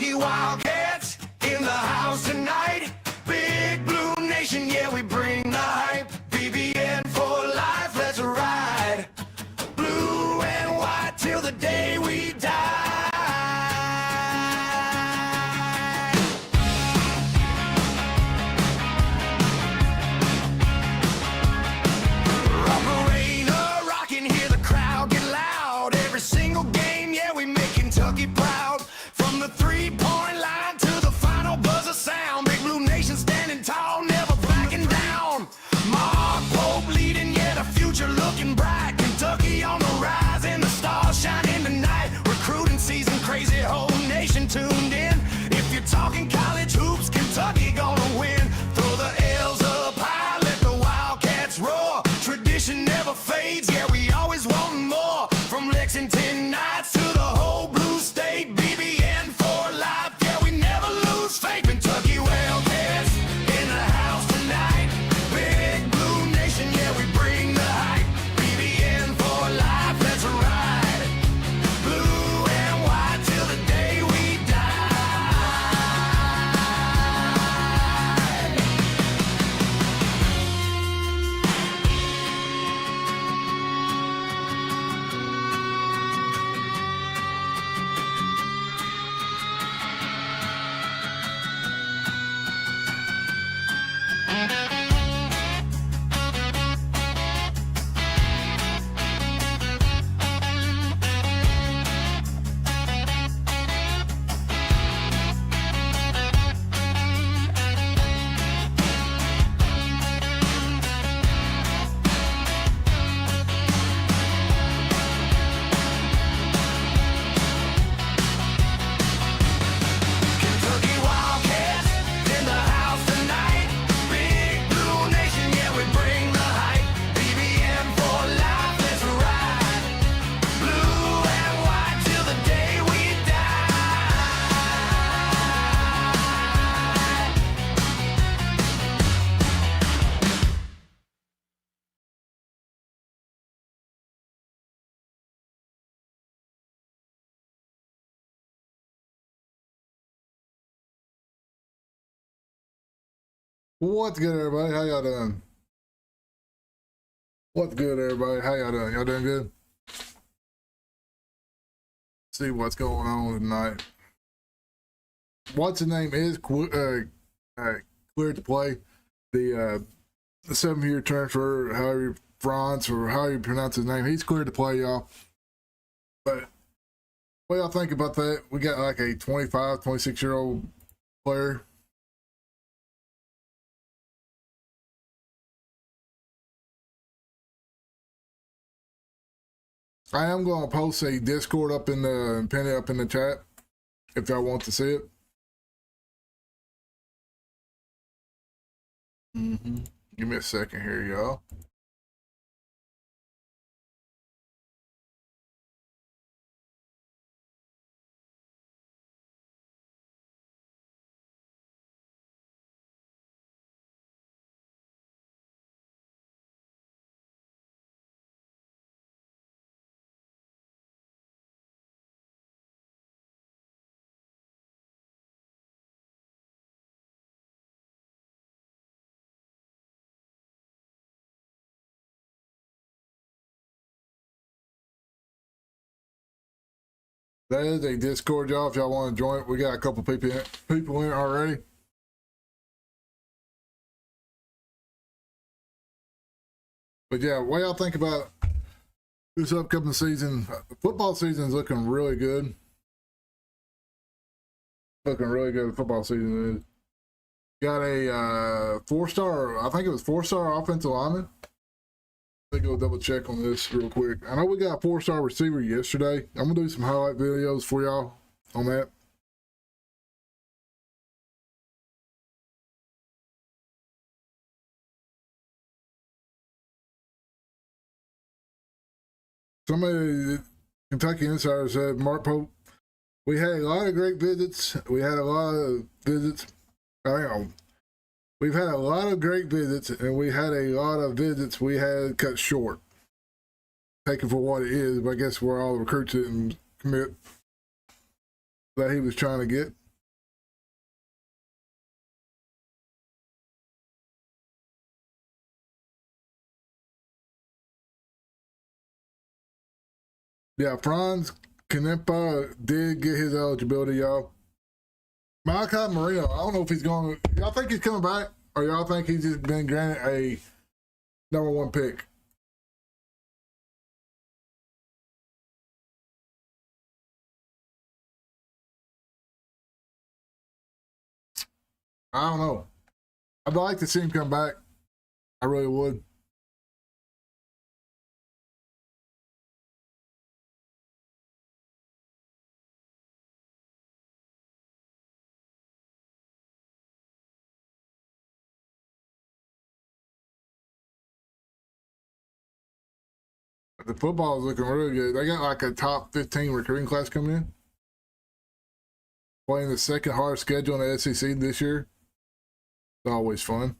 Kentucky Wildcats in the house tonight. Big Blue Nation, yeah, we bring the hype. BBN-4-LIFE, let's ride. Blue and white till the day we die. Operator rockin', hear the crowd get loud. Every single game, yeah, we make Kentucky proud. From the three-point line to the final buzzer sound. Big Blue Nation standing tall, never backing down. Mark Pope leading, yeah, the future looking bright. Kentucky on the rise and the stars shining tonight. Recruiting season crazy, whole nation tuned in. If you're talking college hoops, Kentucky gonna win. Throw the L's up high, let the Wildcats roar. Tradition never fades, yeah, we always want more. From Lexington Knights to the whole blue state. BBN for life, yeah, we never lose faith. Kentucky Wildcats in the house tonight. Big Blue Nation, yeah, we bring the hype. BBN for life, let's ride. Blue and white till the day we die. Kentucky Wildcats in the house tonight. Big Blue Nation, yeah, we bring the hype. BBN for life, let's ride. Blue and white till the day we die. What's good, everybody? How y'all doing? What's good, everybody? How y'all doing? Y'all doing good? See what's going on tonight. What's the name is cleared to play. The 7-year transfer, however Franz or how you pronounce his name, he's cleared to play, y'all. But what y'all think about that? We got like a 25, 26-year-old player. I am going to post a Discord up in the pin it up in the chat if y'all want to see it. Give me a second here, y'all. That is a Discord, y'all. If y'all want to join it, we got a couple people in it already. But yeah, what y'all think about this upcoming season? The football season is looking really good. Looking really good. The football season is. Got a 4-star, I think it was 4-star offensive lineman. Let me go double check on this real quick. I know we got a 4-star receiver yesterday. I'm gonna do some highlight videos for y'all on that. Somebody, Kentucky Insider said, Mark Pope, we had a lot of great visits. We had a lot of visits. We've had a lot of great visits, and we had a lot of visits we had cut short. Take it for what it is, but I guess where all the recruits didn't commit that he was trying to get. Yeah, Franz Canepa did get his eligibility, y'all. Malachi Marino, I don't know if he's going to. Y'all think he's coming back? Or y'all think he's just been granted a #1 pick? I don't know. I'd like to see him come back. I really would. The football is looking really good. They got like a top 15 recruiting class coming in. Playing the second hardest schedule in the SEC this year. It's always fun.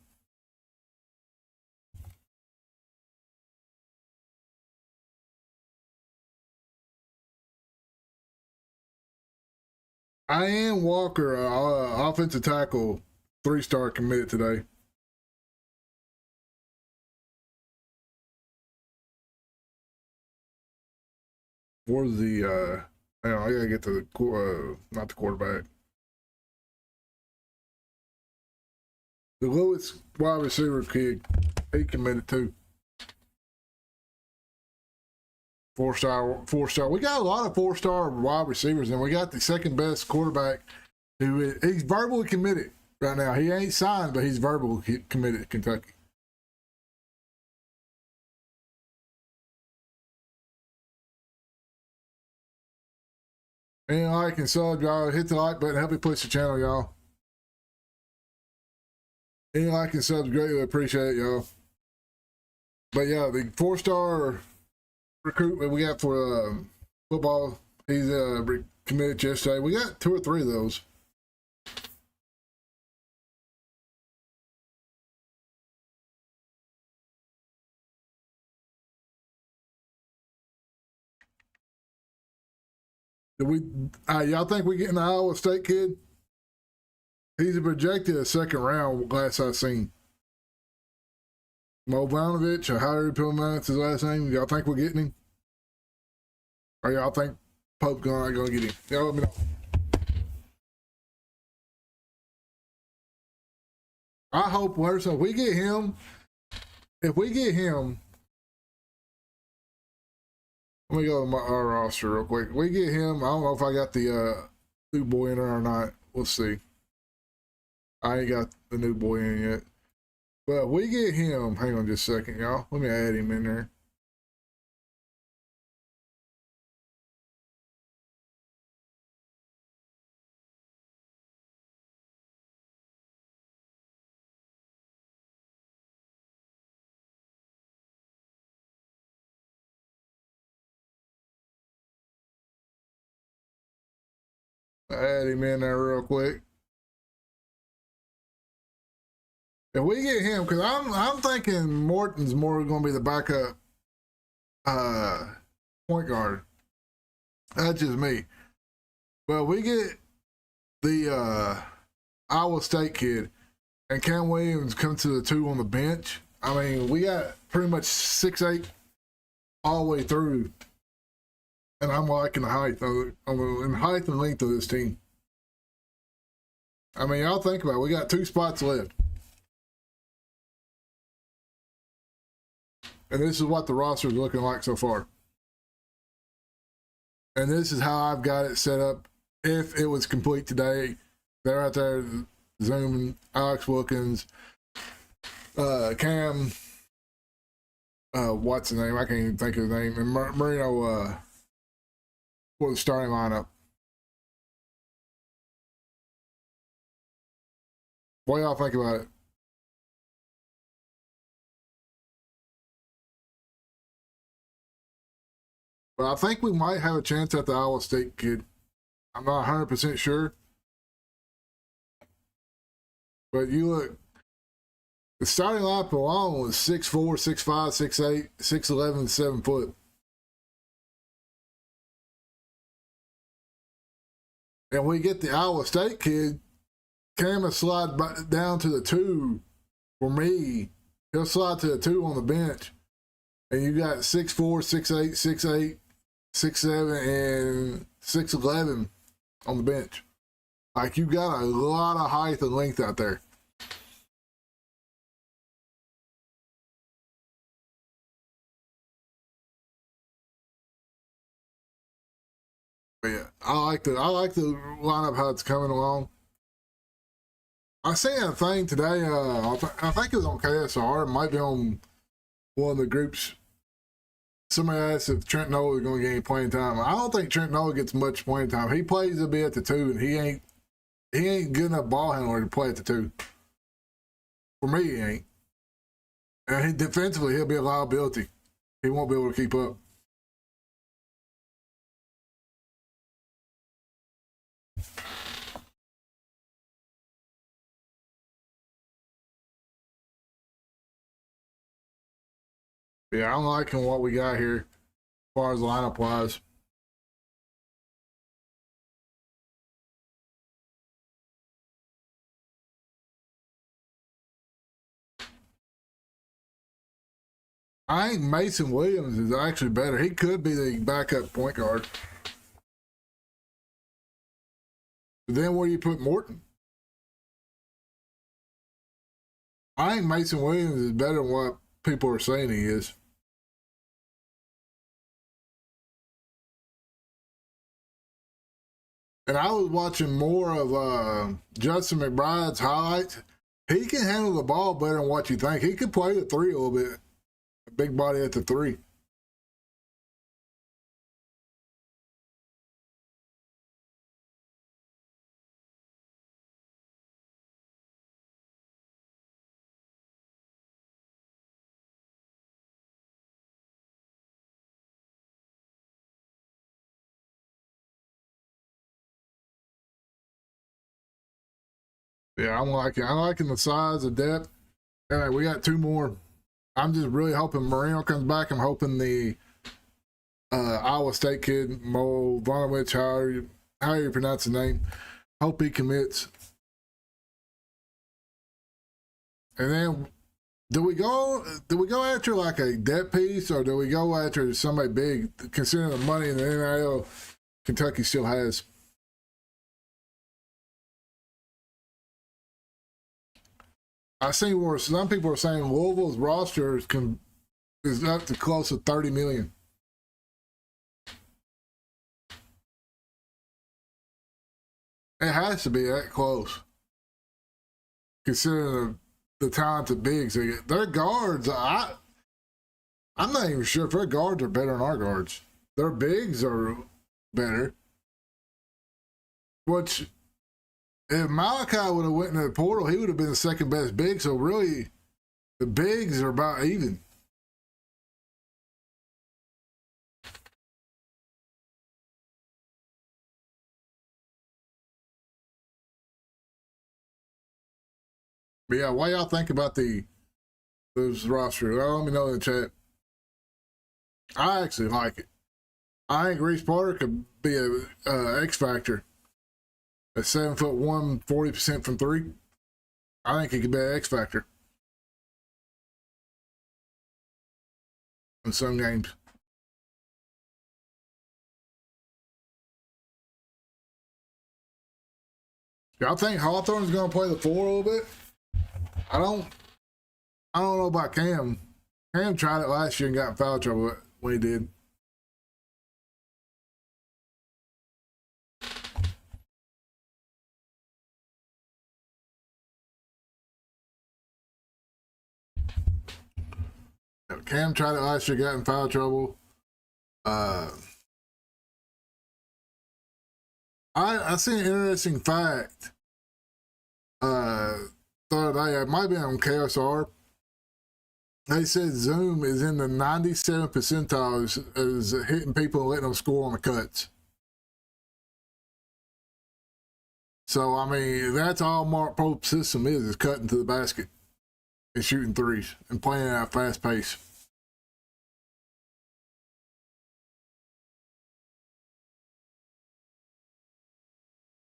Ian Walker, offensive tackle, 3-star committed today. Where's the, I gotta get to the, not the quarterback. The Lewis wide receiver kid, he committed too. 4-star. We got a lot of 4-star wide receivers, and we got the second best quarterback he's verbally committed right now. He ain't signed, but he's verbally committed to Kentucky. And like and sub, y'all. Hit the like button. Help me push the channel, y'all. Any like and subs, greatly appreciate it, y'all. But yeah, the 4-star recruit we got for football, he's committed yesterday. We got 2 or 3 of those. Y'all think we getting the Iowa State kid? He's projected a 2nd round last I seen. Movanovic, or however you pronounce his last name. Y'all think we're getting him? Or y'all think Pope's not gonna get him? Y'all let me know. I hope if we get him, let me go to our roster real quick. We get him. I don't know if I got the new boy in there or not. We'll see. I ain't got the new boy in yet. But we get him. Hang on just a second, y'all. Let me add him in there. Add him in there real quick. If we get him, because I'm thinking Morton's more going to be the backup point guard. That's just me. But we get the Iowa State kid, and Cam Williams come to the 2 on the bench. I mean, we got pretty much 6'8" all the way through, and I'm liking the height and length of this team. I mean, y'all think about it. We got 2 spots left. And this is what the roster is looking like so far. And this is how I've got it set up. If it was complete today, they're out there zooming. Alex Wilkins, Cam, what's the name? I can't even think of his name. And Marino for the starting lineup. What y'all think about it? But I think we might have a chance at the Iowa State kid. I'm not 100% sure. But you look, the starting lineup alone was 6'4", 6'5", 6'8", 6'11", 7 foot. And we get the Iowa State kid, Cam will slide down to the 2 for me. He'll slide to the 2 on the bench. And you got 6'4", 6'8", 6'8", 6'7", and 6'11" on the bench. Like, you got a lot of height and length out there. But yeah, I like the lineup how it's coming along. I seen a thing today. I think it was on KSR. It might be on one of the groups. Somebody asked if Trent Noah was going to get any playing time. I don't think Trent Noah gets much playing time. He plays a bit at the 2, and he ain't good enough ball handler to play at the 2. For me, he ain't. And defensively, he'll be a liability. He won't be able to keep up. Yeah, I'm liking what we got here as far as lineup wise. I think Mason Williams is actually better. He could be the backup point guard. But then where do you put Morton? I think Mason Williams is better than what people are saying he is. And I was watching more of Justin McBride's highlights. He can handle the ball better than what you think. He could play the 3 a little bit. A big body at the 3. Yeah, I'm liking the size, the depth. Anyway, we got 2 more. I'm just really hoping Marino comes back. I'm hoping the Iowa State kid, Mo Vonovich, how you pronounce the name, hope he commits. And then, do we go after like a depth piece, or do we go after somebody big, considering the money in the NIL Kentucky still has? I see where some people are saying Louisville's roster is up to close to 30 million. It has to be that close, considering the talented bigs they get. Their guards, I'm not even sure if their guards are better than our guards. Their bigs are better. Which, if Malachi would have went in the portal, he would have been the second best big. So really, the bigs are about even. But yeah, what y'all think about those roster? Let me know in the chat. I actually like it. I think Reese Porter could be a X factor. At 7'1", 40% from 3. I think he could be an X factor in some games. Y'all think Hawthorne's going to play the 4 a little bit? I don't know about Cam. Cam tried it last year and got in foul trouble when he did. Cam tried it last year, got in foul trouble. I seen an interesting fact the other day. It might be on KSR. They said Zoom is in the 97th percentile as hitting people and letting them score on the cuts. So, I mean, that's all Mark Pope's system is cutting to the basket and shooting threes and playing at a fast pace.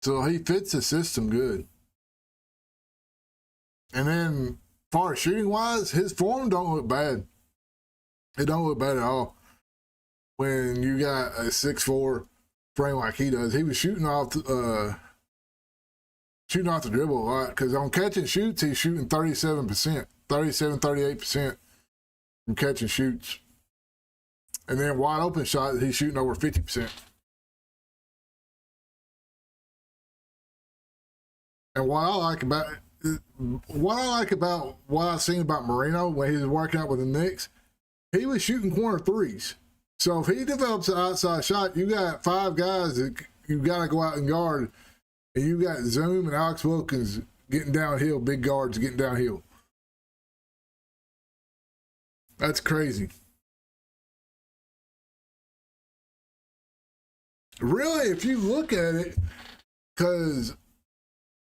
So he fits the system good. And then, as far as shooting wise, his form don't look bad. It don't look bad at all. when you got a 6'4" frame like he does. He was shooting off the dribble a lot, because on catch and shoots, he's shooting 37%, 38% from catch and shoots. And then wide open shot, he's shooting over 50%. And what I like about what I've seen about Marino when he was working out with the Knicks, he was shooting corner threes. So if he develops an outside shot, you got 5 guys that you got to go out and guard, and you got Zoom and Alex Wilkins getting downhill, big guards getting downhill. That's crazy. Really, if you look at it, because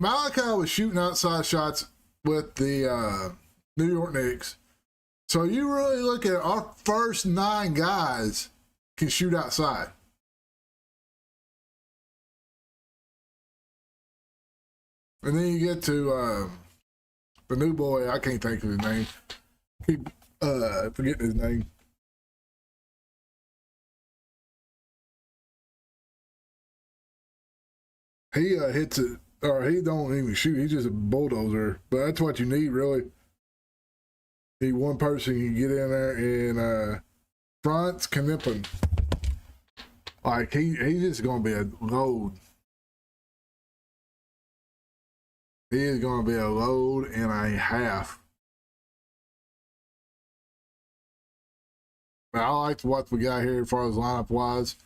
Malachi was shooting outside shots with the New York Knicks. So you really look at it, our first 9 guys can shoot outside. And then you get to the new boy, I can't think of his name. Keep forgetting his name. He hits it, or he don't even shoot. He's just a bulldozer. But that's what you need, really. Need one person can get in there and Franz Knippen. Like he's just gonna be a load. He is gonna be a load and a half. But I like what we got here as far as lineup wise.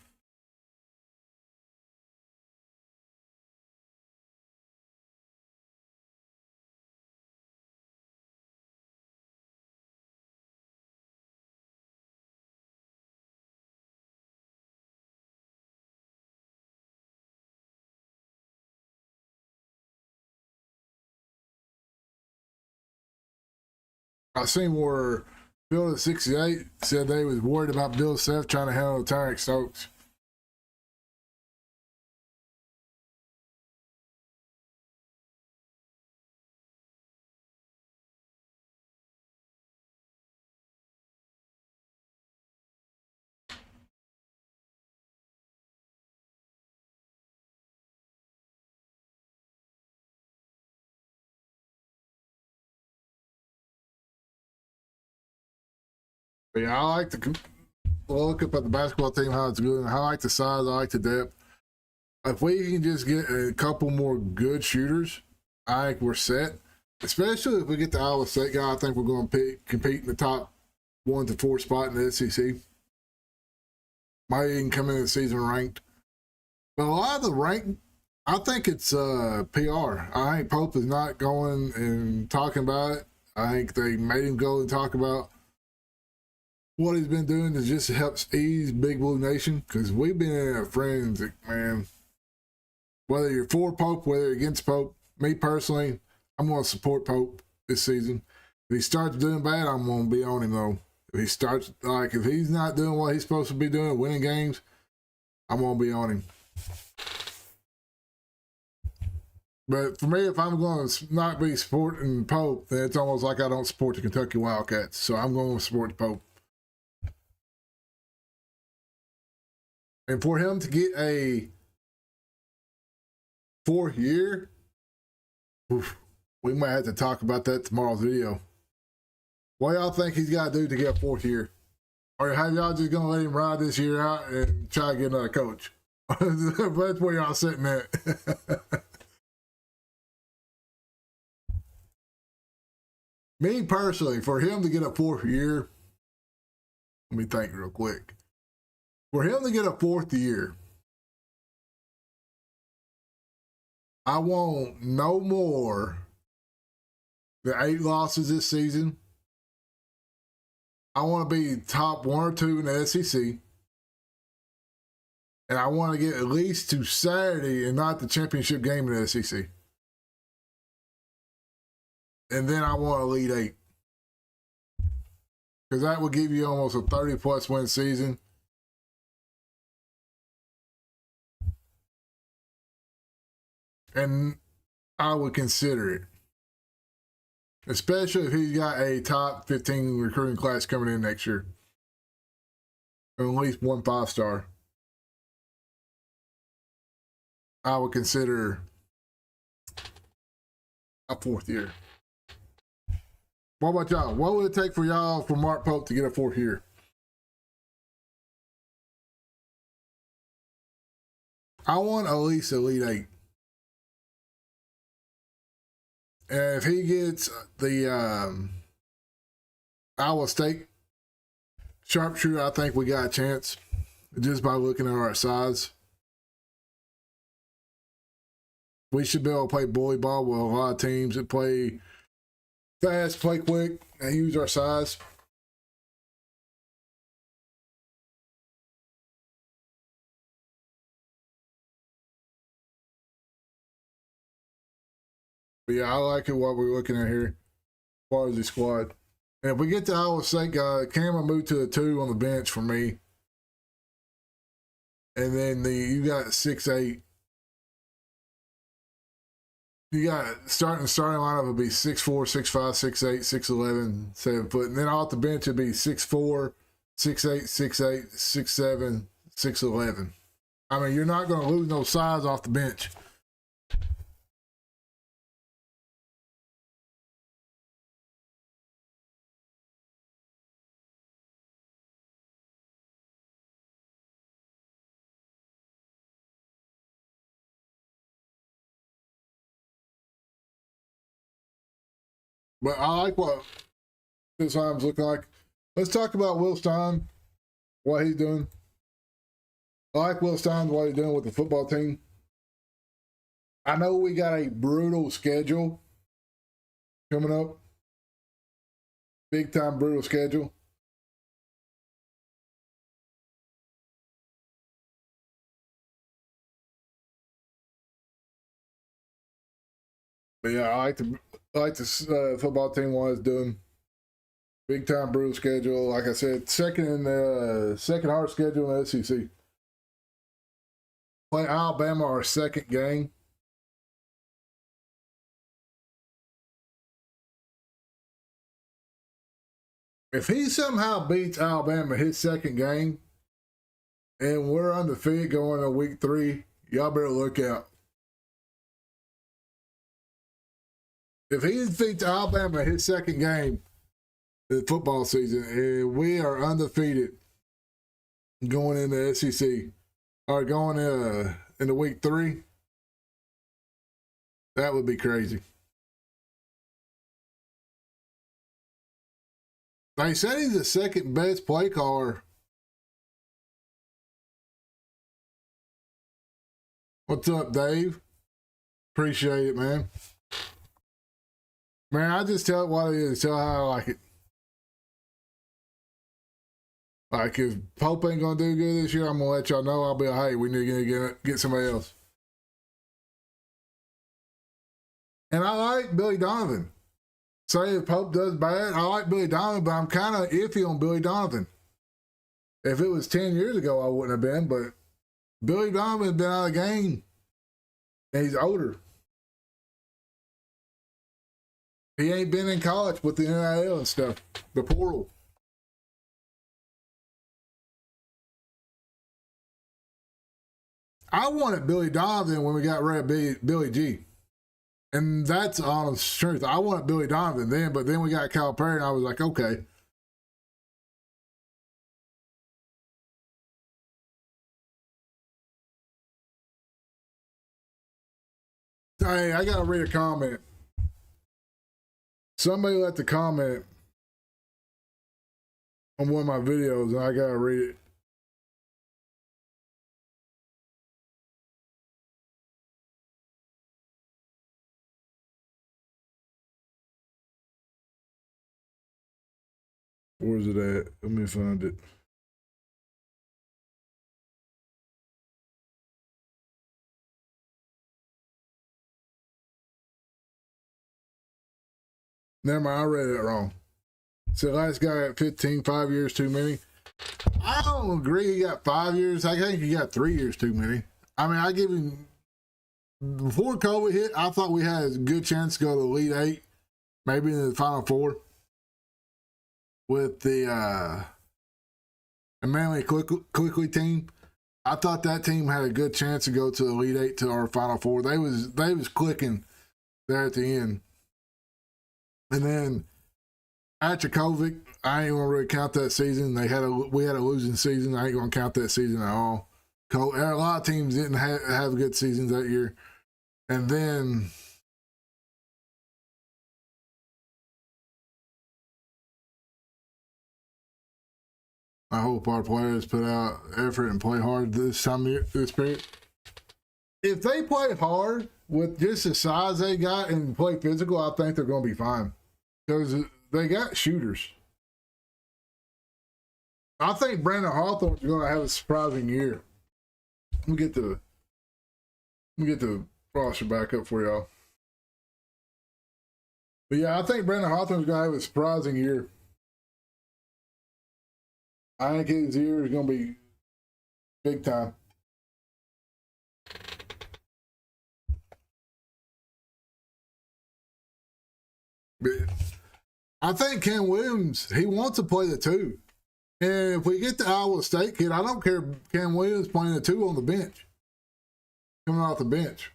I seen where Bill at 68 said they was worried about Bill Self trying to handle Tarek Stokes. But yeah, I like to look up at the basketball team, how it's good. I like the size, I like the depth. If we can just get a couple more good shooters, I think we're set. Especially if we get the Iowa State guy, I think we're going to compete in the top 1 to 4 spot in the SEC. Might even come into the season ranked. But a lot of the rank, I think it's PR. I think Pope is not going and talking about it. I think they made him go and talk about what he's been doing to just help ease Big Blue Nation, because we've been in a frenzy, man. Whether you're for Pope, whether you're against Pope, me personally, I'm going to support Pope this season. If he starts doing bad, I'm going to be on him, though. If he starts, if he's not doing what he's supposed to be doing, winning games, I'm going to be on him. But for me, if I'm going to not be supporting Pope, then it's almost like I don't support the Kentucky Wildcats. So I'm going to support the Pope. And for him to get a 4th year, we might have to talk about that tomorrow's video. What y'all think he's got to do to get a 4th year? Or how y'all just going to let him ride this year out and try to get another coach? That's where y'all sitting at. Me personally, for him to get a 4th year, let me think real quick. For him to get a 4th year, I want no more than 8 losses this season. I want to be top 1 or 2 in the SEC. And I want to get at least to Saturday and not the championship game in the SEC. And then I want Elite 8. Because that would give you almost a 30-plus win season. And I would consider it. Especially if he's got a top 15 recruiting class coming in next year. or at least 1 5-star, I would consider a 4th year. What about y'all? What would it take for y'all, for Mark Pope to get a 4th year? I want at least Elite 8. And if he gets the Iowa State sharpshooter, I think we got a chance just by looking at our size. We should be able to play bully ball with a lot of teams that play fast, play quick, and use our size. But yeah, I like it what we're looking at here as far as the squad. And if we get the Iowa State guy, Cam will move to a 2 on the bench for me. And then you got 6'8". You got starting lineup would be 6'4", 6'5", 6'8", 6'11", 7 foot. And then off the bench it'd be 6'4", 6'8", 6'8", 6'7", 6'11". I mean, you're not going to lose no size off the bench. But I like what this time's looking like. Let's talk about Will Stein, what he's doing. I like Will Stein, what he's doing with the football team. I know we got a brutal schedule coming up. Big time brutal schedule. But yeah, I like the football team what it's doing. Big time brutal schedule. Like I said, second hard schedule in the SEC. Play Alabama our second game. If he somehow beats Alabama his second game, and we're undefeated going to week 3, y'all better look out. If he defeats Alabama his second game in the football season, and we are undefeated going into SEC, or going into week 3, that would be crazy. They said he's the second best play caller. What's up, Dave? Appreciate it, man. Man, I just tell it what it is. Tell how I like it. Like, if Pope ain't going to do good this year, I'm going to let y'all know. I'll be like, hey, we need to get somebody else. And I like Billy Donovan. Say if Pope does bad, I like Billy Donovan, but I'm kind of iffy on Billy Donovan. If it was 10 years ago, I wouldn't have been, but Billy Donovan's been out of the game. And he's older. He ain't been in college with the NIL and stuff, the portal. I wanted Billy Donovan when we got rid of Billy G. And that's the honest truth. I wanted Billy Donovan then, but then we got Calipari, and I was like, okay. Hey, I got to read a comment. Somebody left a comment on one of my videos, and I got to read it. Where's it at? Let me find it. Never mind, I read it wrong. So last guy at 15, 5 years too many. I don't agree he got 5 years. I think he got 3 years too many. I mean, I give him, before COVID hit, I thought we had a good chance to go to the Elite 8, maybe in the Final 4. With the and mainly quickly team. I thought that team had a good chance to go to Elite Eight to our Final Four. They was clicking there at the end. And then after COVID, I ain't gonna really count that season. We had a losing season. I ain't gonna count that season at all. A lot of teams didn't have good seasons that year. And then I hope our players put out effort and play hard this period. If they play hard with just the size they got and play physical, I think they're going to be fine because they got shooters. I think Brandon Hawthorne's going to have a surprising year. Let me get the roster back up for y'all. But yeah, I think Brandon Hawthorne's going to have a surprising year. I think his year is going to be big time. But I think Ken Williams, he wants to play the two. And if we get the Iowa State kid, I don't care if Ken Williams playing the two on the bench. Coming off the bench.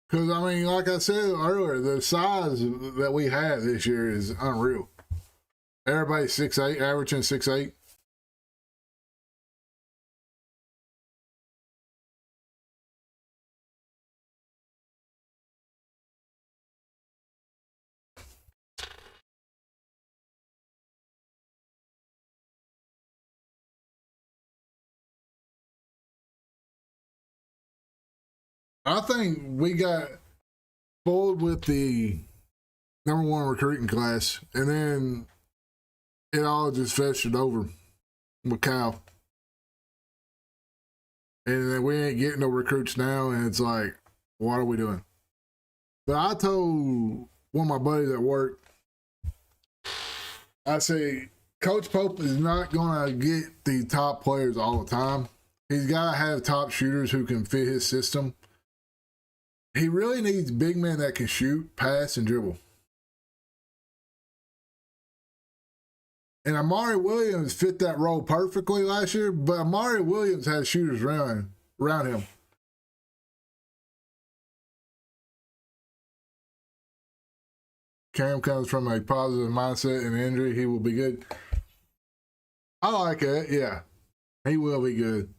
Because, I mean, like I said earlier, the size that we have this year is unreal. Everybody's 6'8", averaging 6'8". I think we got spoiled with the number one recruiting class, and then it all just festered over with Cal. And then we ain't getting no recruits now, and it's like, what are we doing? But I told one of my buddies at work, I say, Coach Pope is not going to get the top players all the time. He's got to have top shooters who can fit his system. He really needs big men that can shoot, pass, and dribble. And Amari Williams fit that role perfectly last year, but Amari Williams has shooters around him. Cam comes from a positive mindset and injury. He will be good. I like it. Yeah, he will be good.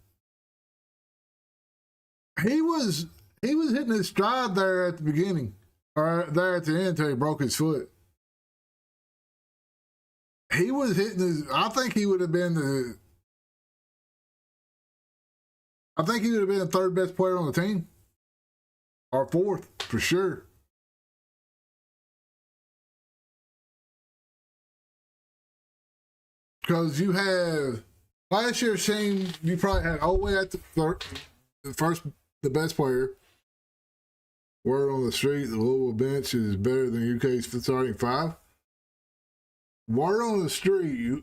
He was hitting his stride there at the beginning, or there at the end until he broke his foot. He was hitting his. I think he would have been the third best player on the team, or fourth for sure. Because you have last year's team, you probably had Olway at the best player. Word on the street, the Louisville bench is better than UK's starting five. Word on the street,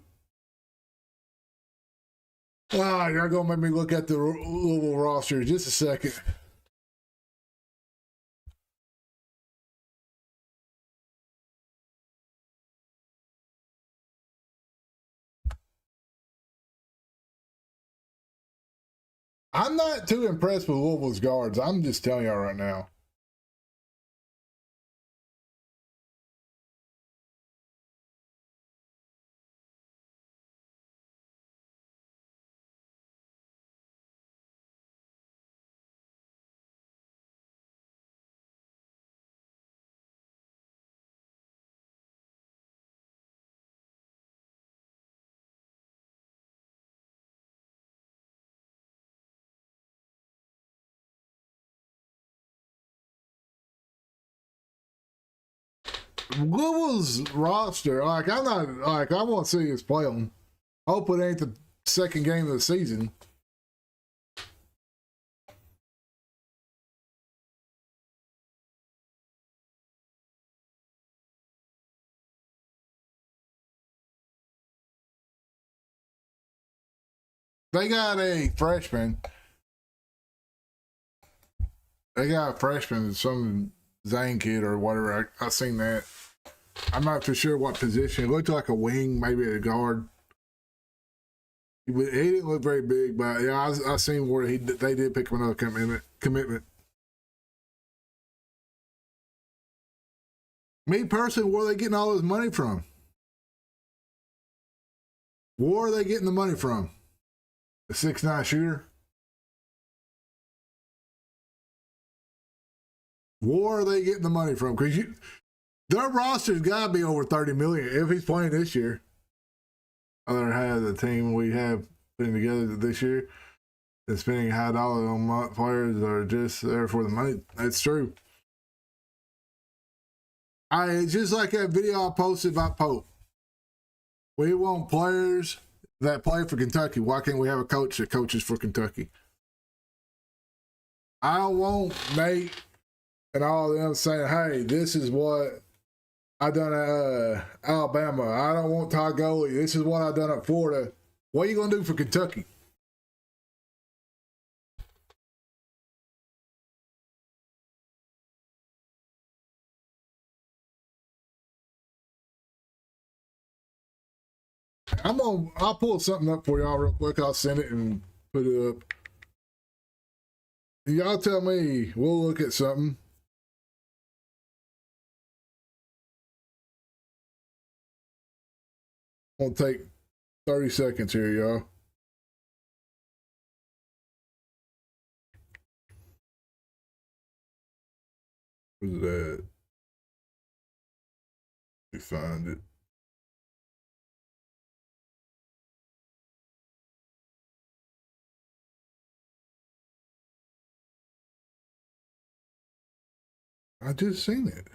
y'all gonna make me look at the Louisville roster just a second. I'm not too impressed with Louisville's guards. I'm just telling y'all right now. Louisville's roster, I want to see us play them. Hope it ain't the second game of the season. They got a freshman. They got a freshman, some Zane kid or whatever. I seen that. I'm not for sure what position. It looked like a wing, maybe a guard. He didn't look very big, but yeah, I seen where they did pick up another commitment. Me personally, where are they getting all this money from? Where are they getting the money from? The 6'9" shooter? Where are they getting the money from? Because their roster's got to be over $30 million if he's playing this year. Other half of the team we have putting together this year and spending high dollar on players that are just there for the money. That's true. Just like that video I posted about Pope. We want players that play for Kentucky. Why can't we have a coach that coaches for Kentucky? I don't want Nate and all of them saying, hey, this is what I done at Alabama. I don't want Todd Gurley. This is what I done at Florida. What are you going to do for Kentucky? I'll pull something up for y'all real quick. I'll send it and put it up. Y'all tell me. We'll look at something. I'll take 30 seconds here, y'all. Where's that? Let me find it. I just seen it.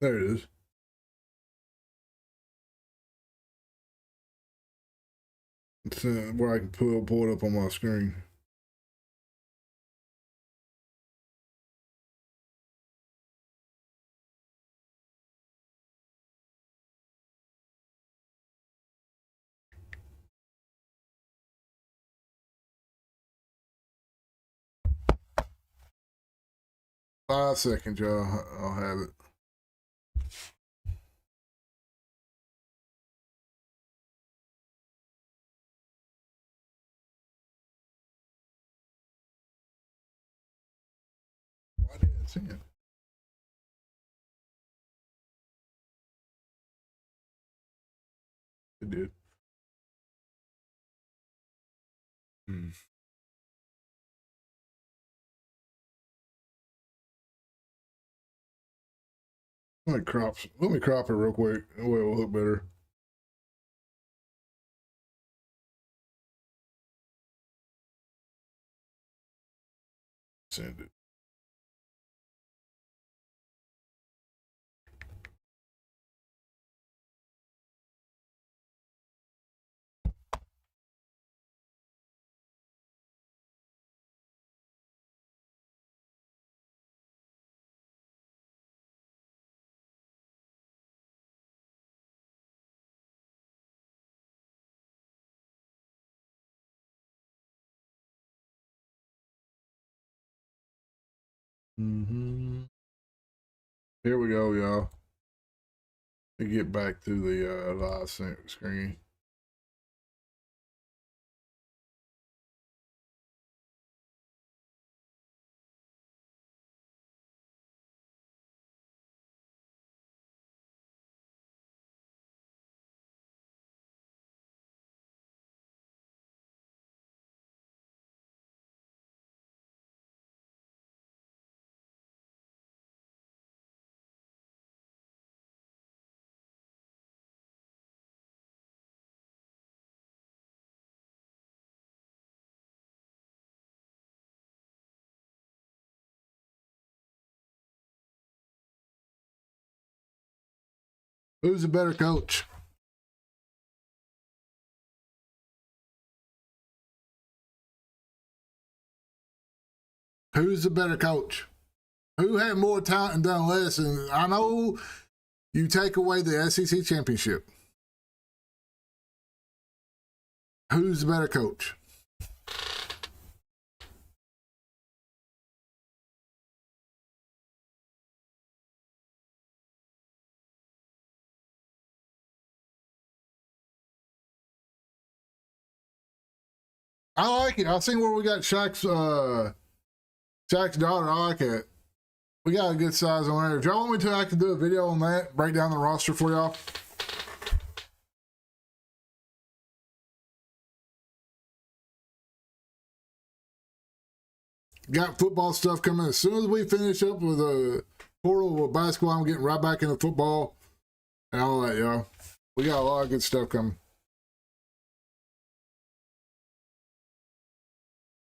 There it is. It's where I can pull it up on my screen. Five seconds, y'all. I'll have it. Why didn't I see it? It did. Let me crop it real quick. That way it will look better. Send it. Here we go, y'all. Let me get back to the live screen. Who's a better coach? Who's the better coach? Who had more talent and done less? And I know you take away the SEC championship. who's the better coach? I like it. I seen where we got Shaq's daughter. I like it. We got a good size on there. If y'all want me to, I can do a video on that, break down the roster for y'all. Got football stuff coming. As soon as we finish up with a portal with basketball, I'm getting right back into football and all that, y'all. We got a lot of good stuff coming.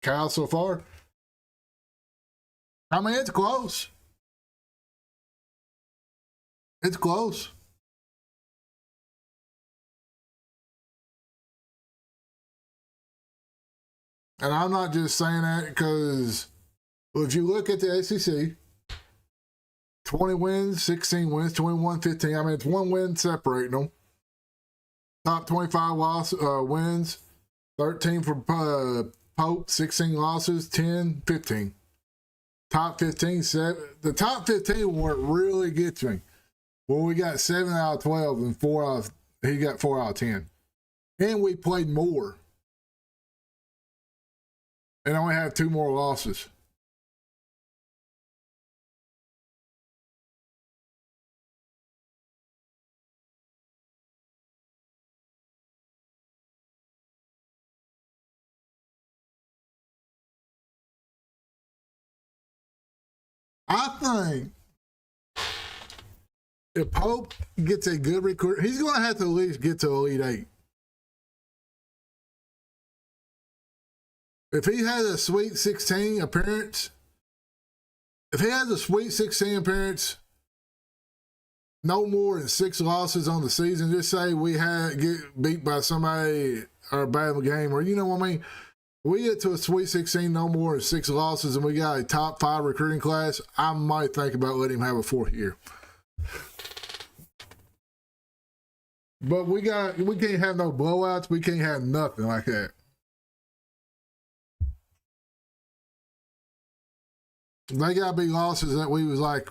Kyle, so far, I mean, it's close. It's close. And I'm not just saying that because if you look at the SEC, 20 wins, 16 wins, 21, 15. I mean, it's one win separating them. Top 25 wins, 13 for Pope, 16 losses, 10, 15. Top 15, the top 15 where it really gets me. Well, we got 7 out of 12 and he got 4 out of 10. And we played more. And only have 2 more losses. I think if Pope gets a good recruit, he's going to have to at least get to Elite 8. If he has a Sweet 16 appearance, no more than 6 losses on the season, just say we get beat by somebody or a bad game, or you know what I mean? We get to a Sweet 16, no more than 6 losses, and we got a top 5 recruiting class, I might think about letting him have a 4th year. But we can't have no blowouts. We can't have nothing like that. They got to be losses that we was like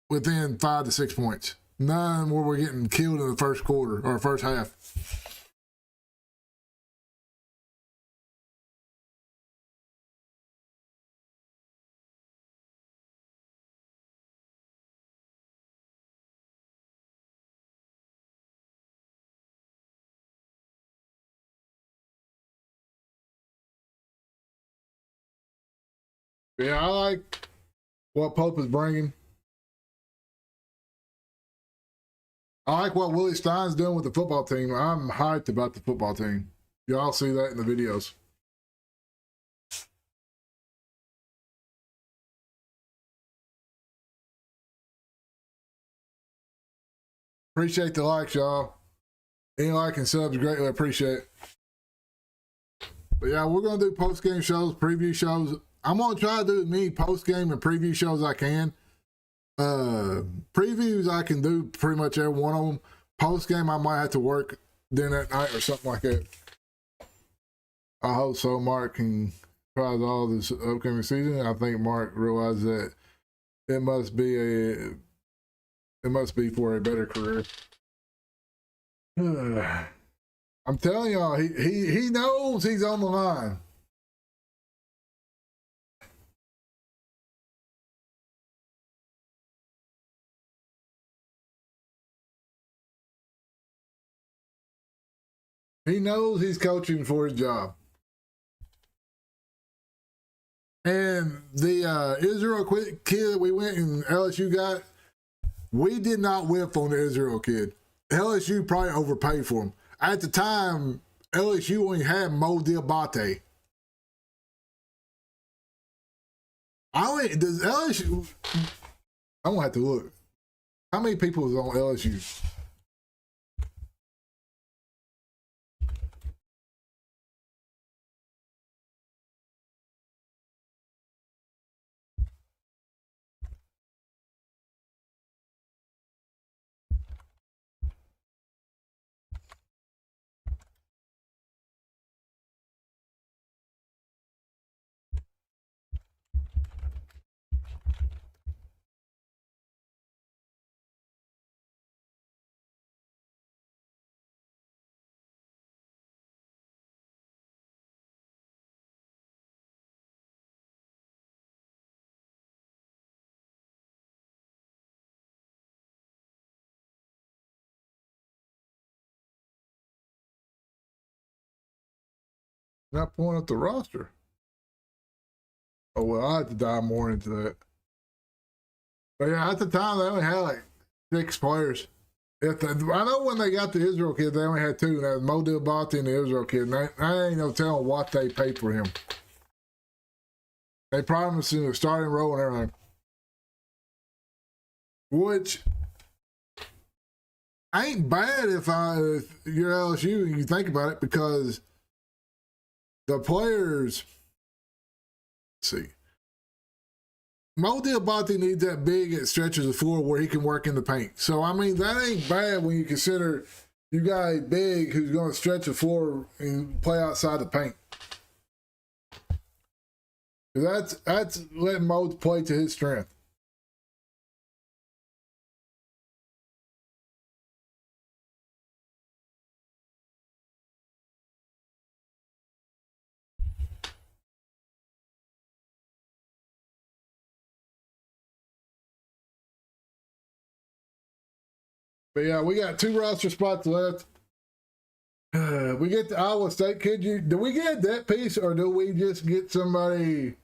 within 5 to 6 points. None where we're getting killed in the first quarter or first half. Yeah, I like what Pope is bringing. I like what Willie Stein's doing with the football team. I'm hyped about the football team. Y'all see that in the videos. Appreciate the likes, y'all. Any like and subs, greatly appreciate it. But yeah, we're going to do post-game shows, preview shows. I'm going to try to do as many post-game and preview shows as I can. Previews, I can do pretty much every one of them. Post-game, I might have to work dinner at night or something like that. I hope so. Mark can try all this upcoming season. I think Mark realized that it must be for a better career. I'm telling y'all, he knows he's on the line. He knows he's coaching for his job. And the Israel kid that we went and LSU got, we did not whiff on the Israel kid. LSU probably overpaid for him. At the time, LSU only had Mo Diabate. Does LSU? I'm gonna have to look. How many people is on LSU? Not pulling up the roster. Oh, well, I have to dive more into that. But yeah, at the time, they only had like 6 players. I know when they got the Israel kid, they only had 2. And that was Mo Diabate and the Israel kid. And I ain't no telling what they paid for him. They promised him a starting role and everything. Which ain't bad if you're LSU and you think about it, because the players, let's see, Mo Diabate needs that big that stretches the floor where he can work in the paint. So, I mean, that ain't bad when you consider you got a big who's going to stretch the floor and play outside the paint. That's letting Mo play to his strength. But yeah, we got 2 roster spots left. We get the Iowa State kid. Do we get that piece, or do we just get somebody?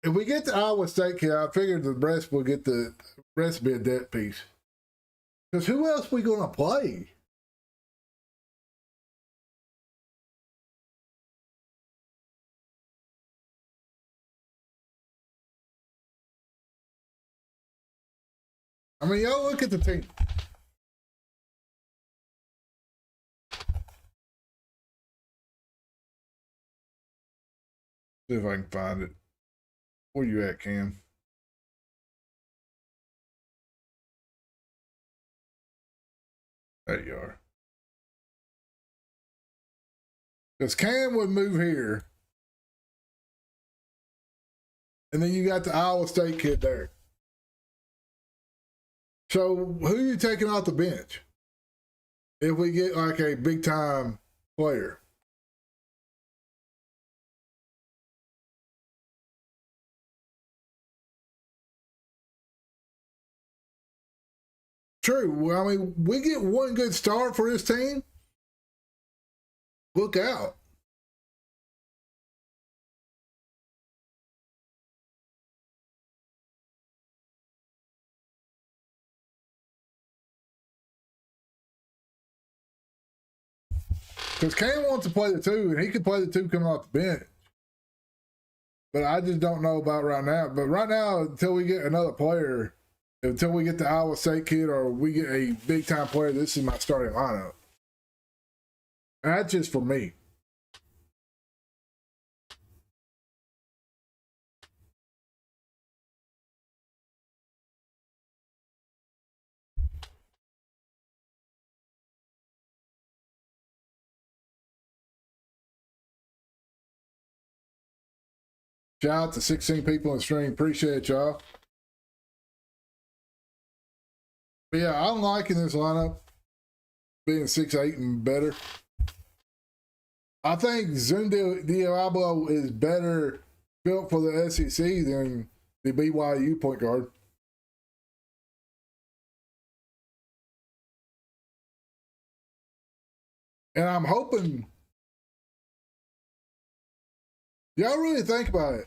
If we get the Iowa State kid, I figured the rest will get the rest be a debt piece. Because who else we gonna play? I mean, y'all look at the team. See if I can find it. Where you at, Cam? There you are. Because Cam would move here. And then you got the Iowa State kid there. So who are you taking off the bench if we get like a big time player? True. Well, I mean, we get one good start for this team. Look out. Because Cam wants to play the 2, and he can play the 2 coming off the bench. But I just don't know about right now. But right now, until we get another player, until we get the Iowa State kid or we get a big-time player, this is my starting lineup. And that's just for me. Shout out to 16 people on the stream. Appreciate y'all. But yeah, I'm liking this lineup being 6'8" and better. I think Zoom Diablo is better built for the SEC than the BYU point guard. And I'm hoping y'all really think about it.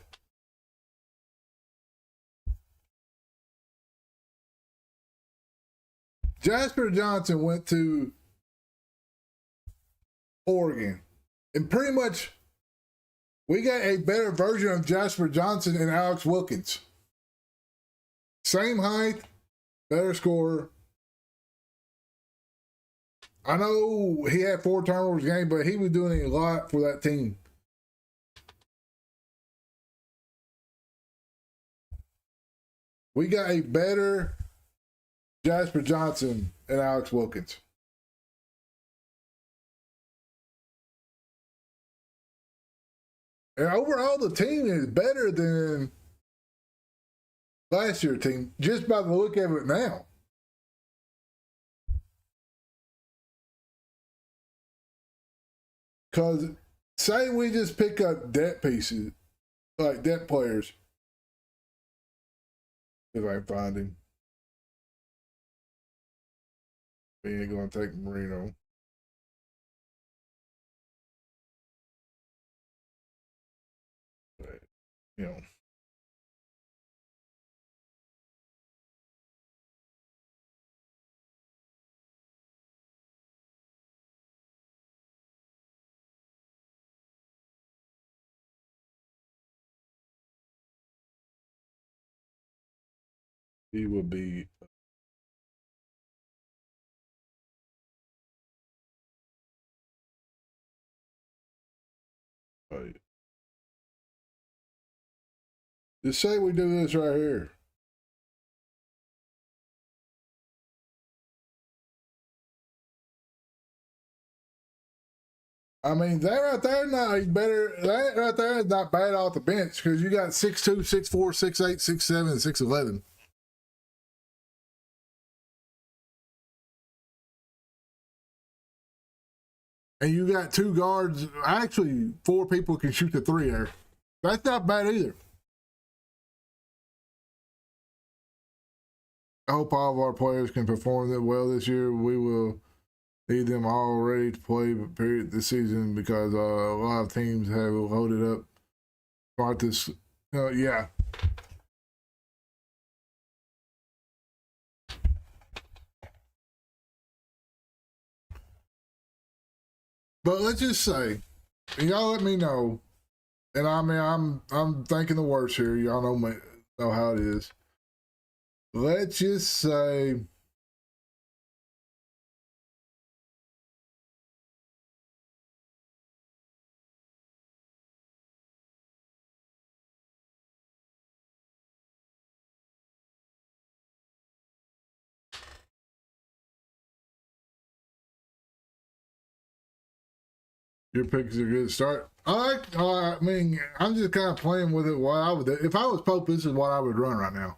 Jasper Johnson went to Oregon, and pretty much we got a better version of Jasper Johnson and Alex Wilkins. Same height, better scorer. I know he had 4 turnovers a game, but he was doing a lot for that team. We got a better Jasper Johnson and Alex Wilkins. And overall, the team is better than last year's team, just by the look of it now. Because say we just pick up debt pieces, like debt players. If I can find him. We ain't going to take Marino. you know. He would be right. Just say we do this right here. I mean, that right there, not better. That right there is not bad off the bench because you got 6'2", 6'4", 6'8", 6'7", 6'11". And you got 2 guards. Actually, 4 people can shoot the 3 there. That's not bad either. I hope all of our players can perform that well this year. We will need them all ready to play period this season because a lot of teams have loaded up. Start this, yeah. But let's just say, y'all let me know. And I mean, I'm thinking the worst here. Y'all know how it is. Let's just say your pick is a good start. I mean, I'm just kind of playing with it. What I would do. If I was Pope, this is what I would run right now.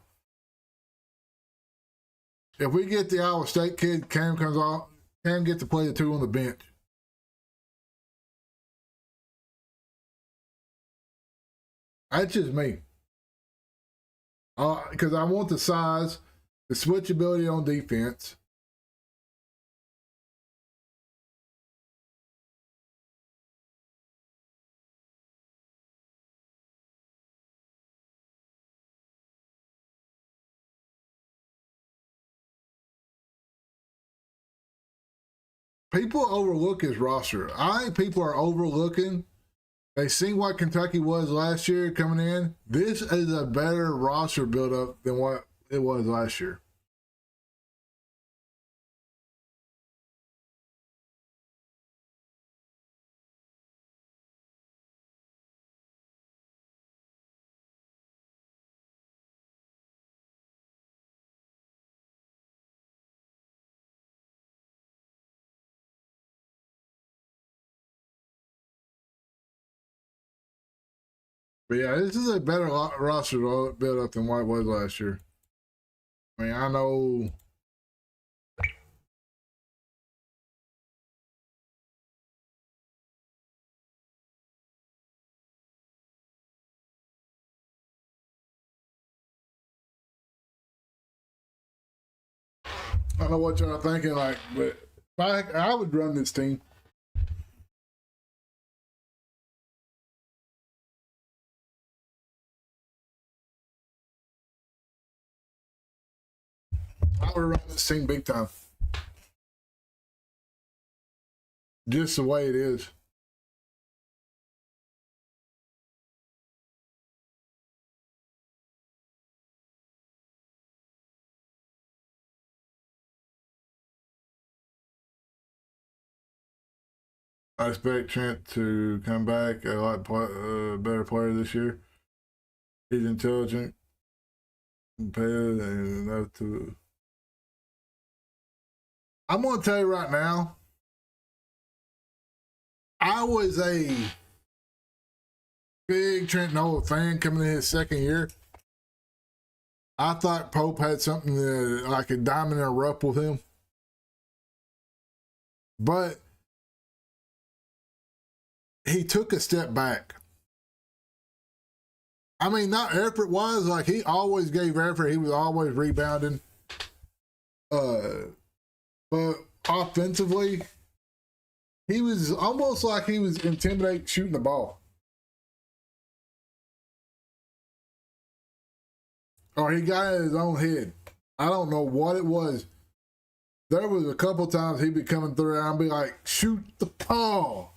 If we get the Iowa State kid, Cam comes off, Cam gets to play the 2 on the bench. That's just me. Because I want the size, the switchability on defense. People overlook his roster. I think people are overlooking. They seen what Kentucky was last year coming in. This is a better roster build-up than what it was last year. But yeah, this is a better roster build-up than what it was last year. I mean, I know. I don't know what y'all thinking, like, but I would run this team. I would run this team big time. Just the way it is. I expect Trent to come back a lot better player this year. He's intelligent, competitive, and enough to. I'm going to tell you right now, I was a big Trent Noah fan coming in his second year. I thought Pope had something like a diamond in a rough with him. But he took a step back. I mean, not effort-wise, like he always gave effort. He was always rebounding. But offensively, he was almost like he was intimidating shooting the ball. or he got in his own head. I don't know what it was. There was a couple times he'd be coming through and I'd be like, shoot the ball.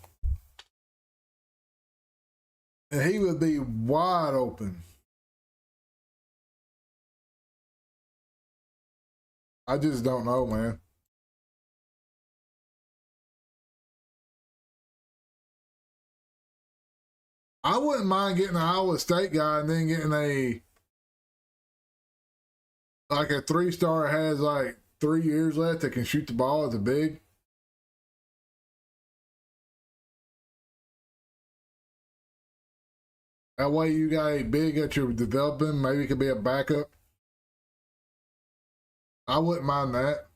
And he would be wide open. I just don't know, man. I wouldn't mind getting an Iowa State guy and then getting a 3-star has like 3 years left that can shoot the ball as a big. That way you got a big that you're developing. Maybe it could be a backup. I wouldn't mind that.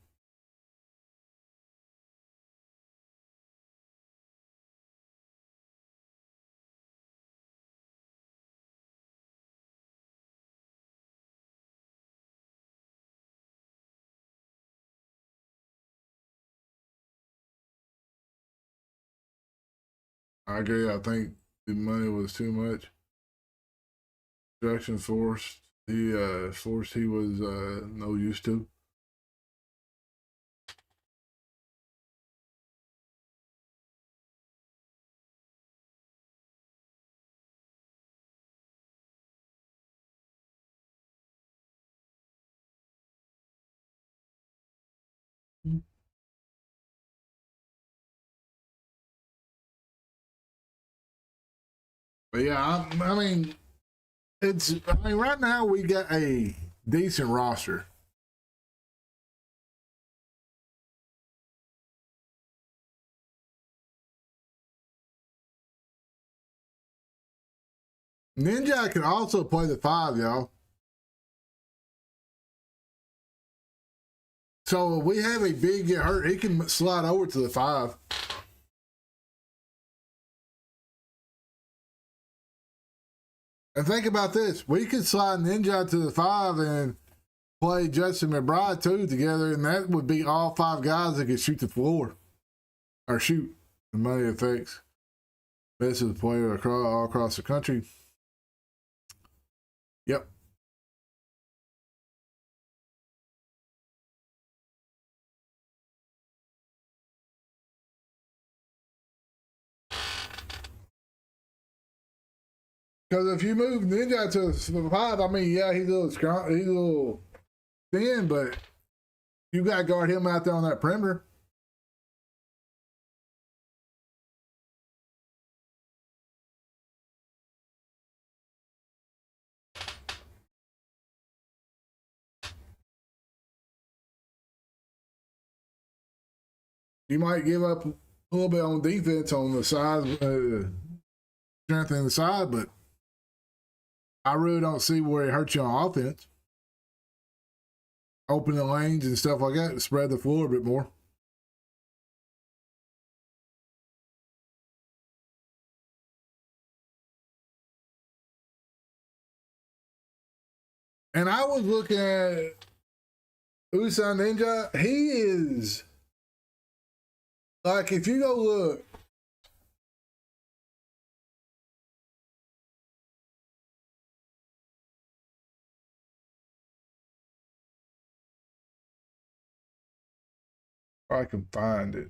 I agree. I think the money was too much. Instruction force. He was no use to. But yeah, I mean, right now we got a decent roster. Ninja can also play the 5, y'all. So if we have a big get hurt, he can slide over to the 5. And think about this. We could slide Ninja to the 5 and play Justin McBride too together, and that would be all 5 guys that could shoot the floor. Or shoot the money effects. Best of the player all across the country. Yep. Because if you move Ninja to the 5, I mean, yeah, he's a little strong, he's a little thin, but you got to guard him out there on that perimeter. You might give up a little bit on defense on the side, strengthening the side, but I really don't see where it hurts you on offense. Open the lanes and stuff like that to spread the floor a bit more. And I was looking at Usan Ninja. He is, like, if you go look, if I can find it.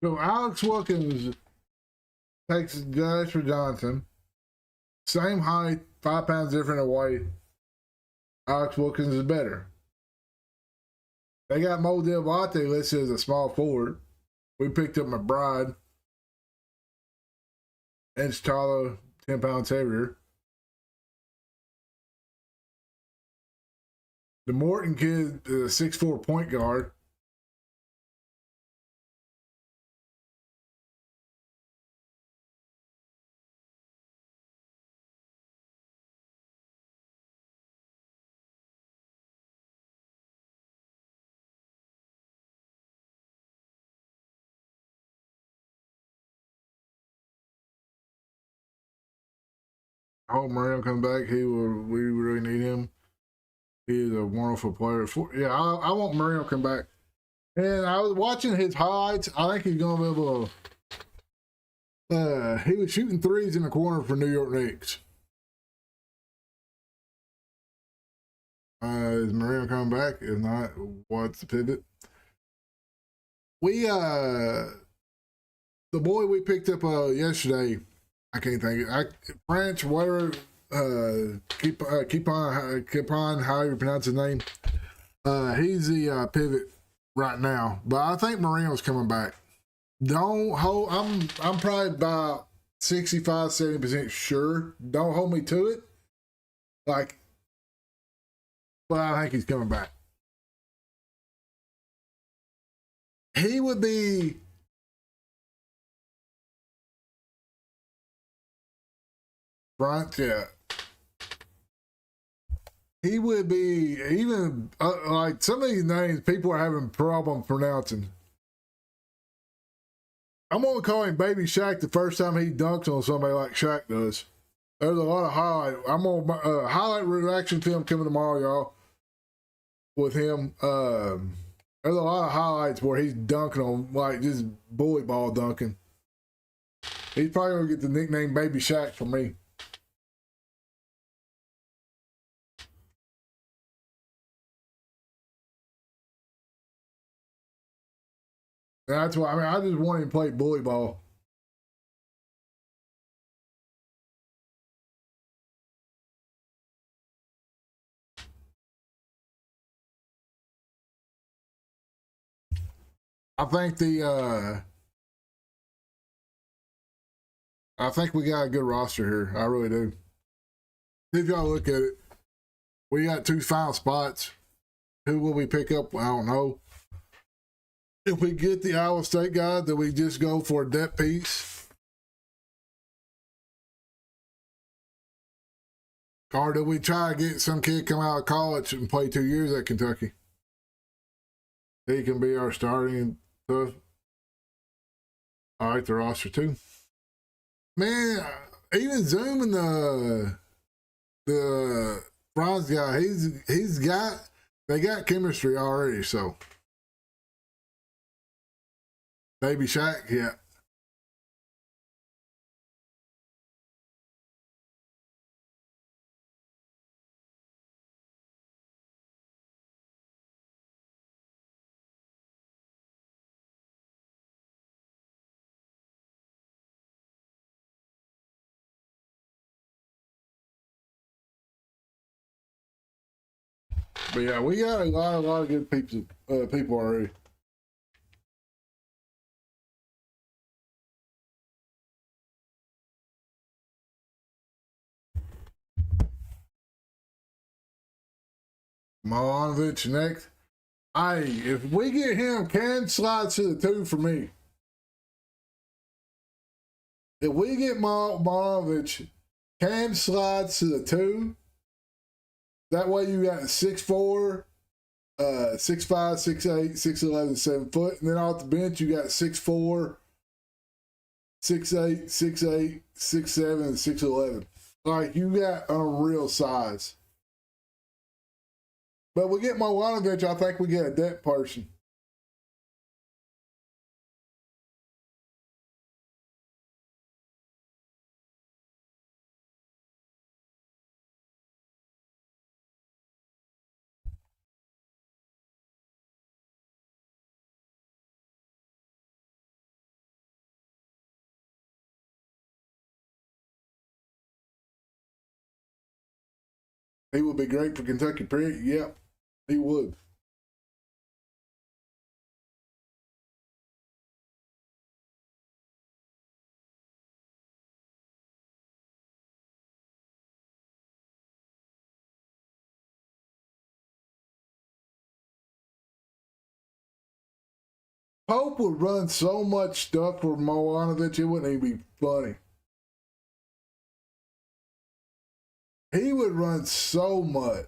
So Alex Wilkins takes Joshua Johnson. Same height, 5 pounds different in weight. Alex Wilkins is better. They got Mo Diabate listed as a small forward. We picked up McBride. Inch taller, 10 pounds heavier. The Morton kid is a 6'4" point guard. I hope Mario comes back. We really need him. He is a wonderful player. I want Mario to come back. And I was watching his highlights. I think he's going to be able to. He was shooting threes in the corner for New York Knicks. Is Mario coming back? If not, what's the pivot? The boy we picked up yesterday, I can't think of it. French, whatever. Keep on how you pronounce his name. He's the pivot right now, but I think Marino's coming back. Don't hold. I'm probably about 65-70% sure. Don't hold me to it. But I think he's coming back. He would be. Front, yeah. He would be even like some of these names people are having problems pronouncing. I'm gonna call him Baby Shaq the first time he dunks on somebody like Shaq does. There's a lot of highlight. I'm gonna highlight reaction film coming tomorrow, y'all. With him, there's a lot of highlights where he's dunking on like just bully ball dunking. He's probably gonna get the nickname Baby Shaq from me. That's why I just want him to play bully ball. I think we got a good roster here. I really do. If y'all look at it, we got 2 final spots. Who will we pick up? I don't know. If we get the Iowa State guy, do we just go for a depth piece? Or do we try to get some kid come out of college and play 2 years at Kentucky? He can be our starting stuff. I like the roster too. Man, even zooming the Franz guy, they got chemistry already, so. Baby Shaq, yeah. But yeah, we got a lot of good people already. Milanovic next. If we get him, Cam slides to the 2 for me. If we get Milanovic, Cam slides to the 2. That way you got 6'4", 6'5", 6'8", 6'11", 7 foot. And then off the bench, you got 6'4", 6'8", 6'8", 6'7", and 6'11". Like, you got unreal size. But we get Milanovic, I think we get a depth person. He would be great for Kentucky, period. Yep, he would. Pope would run so much stuff for Milanovic, it wouldn't even be funny. He would run so much.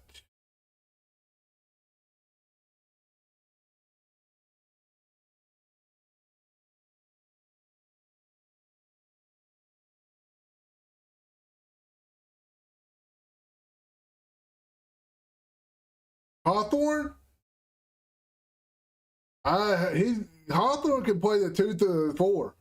Hawthorne? Hawthorne can play the 2 to the 4.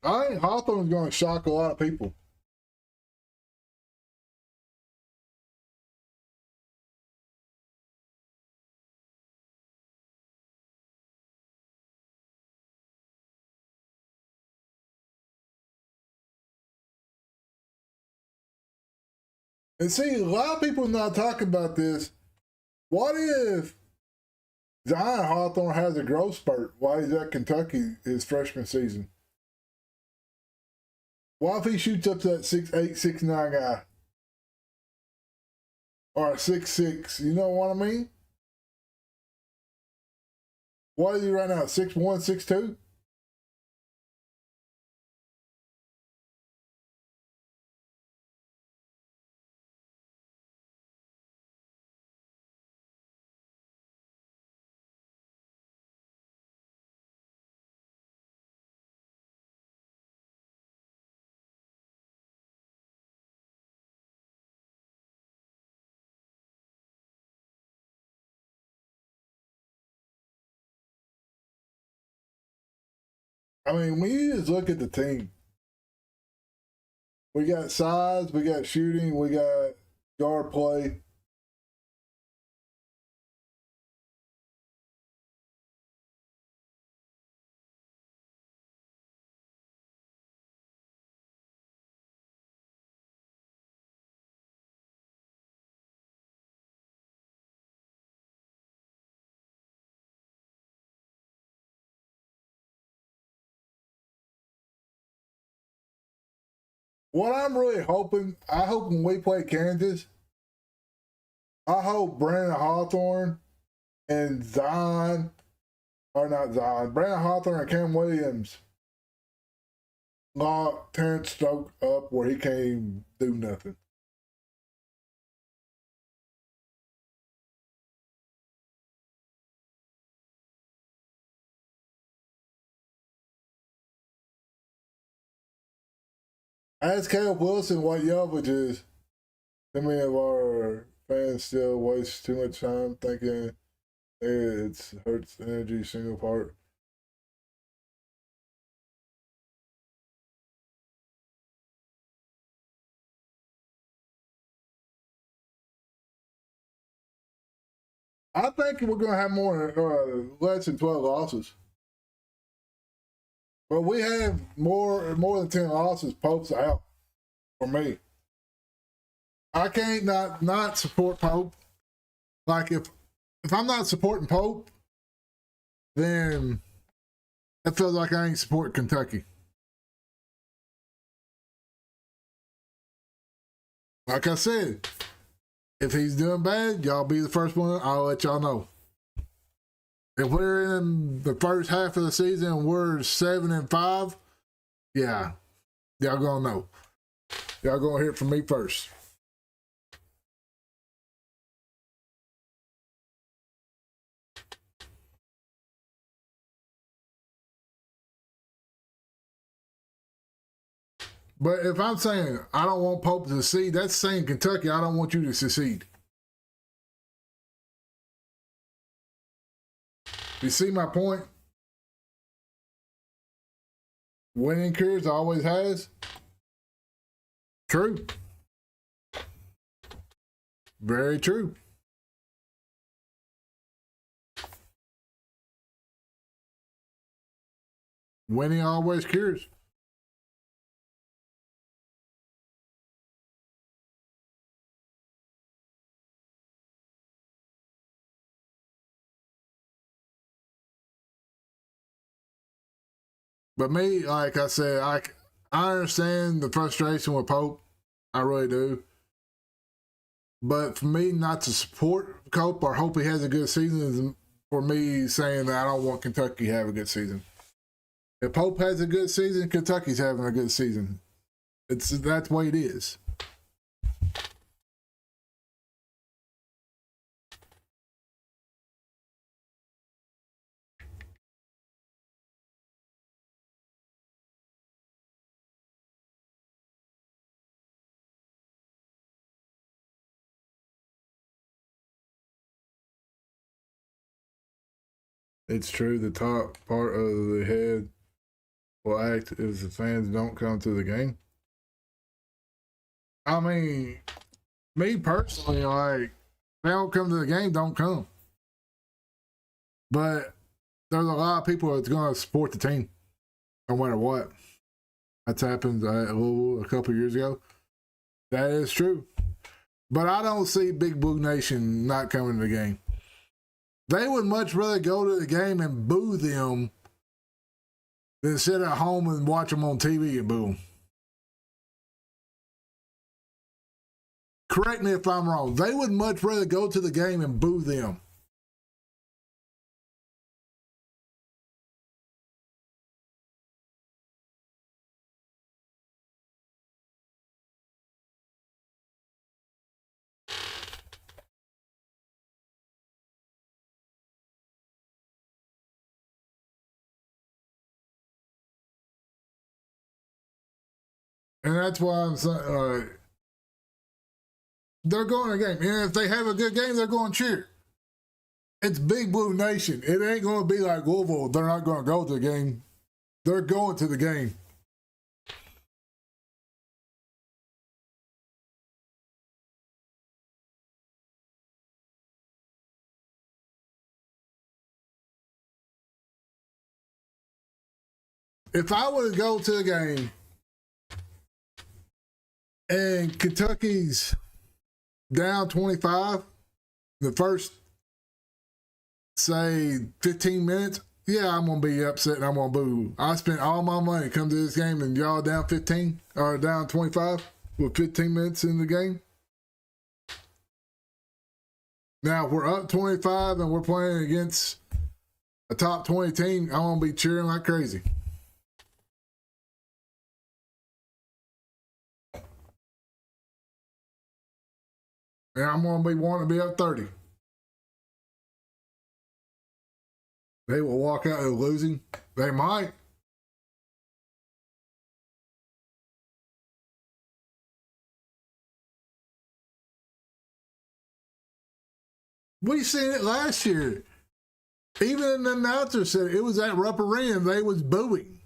I think Hawthorne's going to shock a lot of people. And see, a lot of people not talking about this. What if Zion Hawthorne has a growth spurt while he's at Kentucky his freshman season? What if he shoots up to that 6'8", 6'9" guy? Or a 6'6", you know what I mean? What is he right now, 6'1", 6'2"? I mean, when you just look at the team, we got size, we got shooting, we got guard play. What I'm really hoping, I hope when we play Kansas, I hope Brandon Hawthorne and Zion, or not Zion, Brandon Hawthorne and Cam Williams lock Terrence Stokes up where he can't even do nothing. Ask Caleb Wilson what Jovic is. Too many of our fans still waste too much time thinking it hurts energy single part. I think we're going to have less than 12 losses. But we have more than 10 losses. Pope's out for me. I can't not support Pope. Like if I'm not supporting Pope, then it feels like I ain't supporting Kentucky. Like I said, if he's doing bad, y'all be the first one. I'll let y'all know. If we're in the first half of the season and we're 7-5, yeah, y'all gonna know. Y'all gonna hear it from me first. But if I'm saying I don't want Pope to succeed, that's saying Kentucky, I don't want you to succeed. You see my point? Winning cures always has. True. Very true. winning always cures. But me, like I said, I understand the frustration with Pope. I really do. But for me not to support Cope or hope he has a good season is for me saying that I don't want Kentucky to have a good season. If Pope has a good season, Kentucky's having a good season. That's the way it is. It's true, the top part of the head will act if the fans don't come to the game. I mean, me personally, like, they don't come to the game, don't come. But there's a lot of people that's going to support the team, no matter what. That's happened a couple years ago. That is true. But I don't see Big Blue Nation not coming to the game. They would much rather go to the game and boo them than sit at home and watch them on TV and boo them. Correct me if I'm wrong. They would much rather go to the game and boo them. And that's why I'm saying, they're going to the game. And if they have a good game, they're going to cheer. It's Big Blue Nation. It ain't going to be like Louisville. They're not going to go to the game. They're going to the game. If I were to go to the game and Kentucky's down 25, the first, say, 15 minutes, yeah, I'm going to be upset and I'm going to boo. I spent all my money to come to this game and y'all down 15 or down 25 with 15 minutes in the game. Now, if we're up 25 and we're playing against a top 20 team, I'm going to be cheering like crazy. And I'm going to be wanting to be up 30. They will walk out of losing. They might. We seen it last year. Even the announcer said it was at Rupp Arena. They was booing.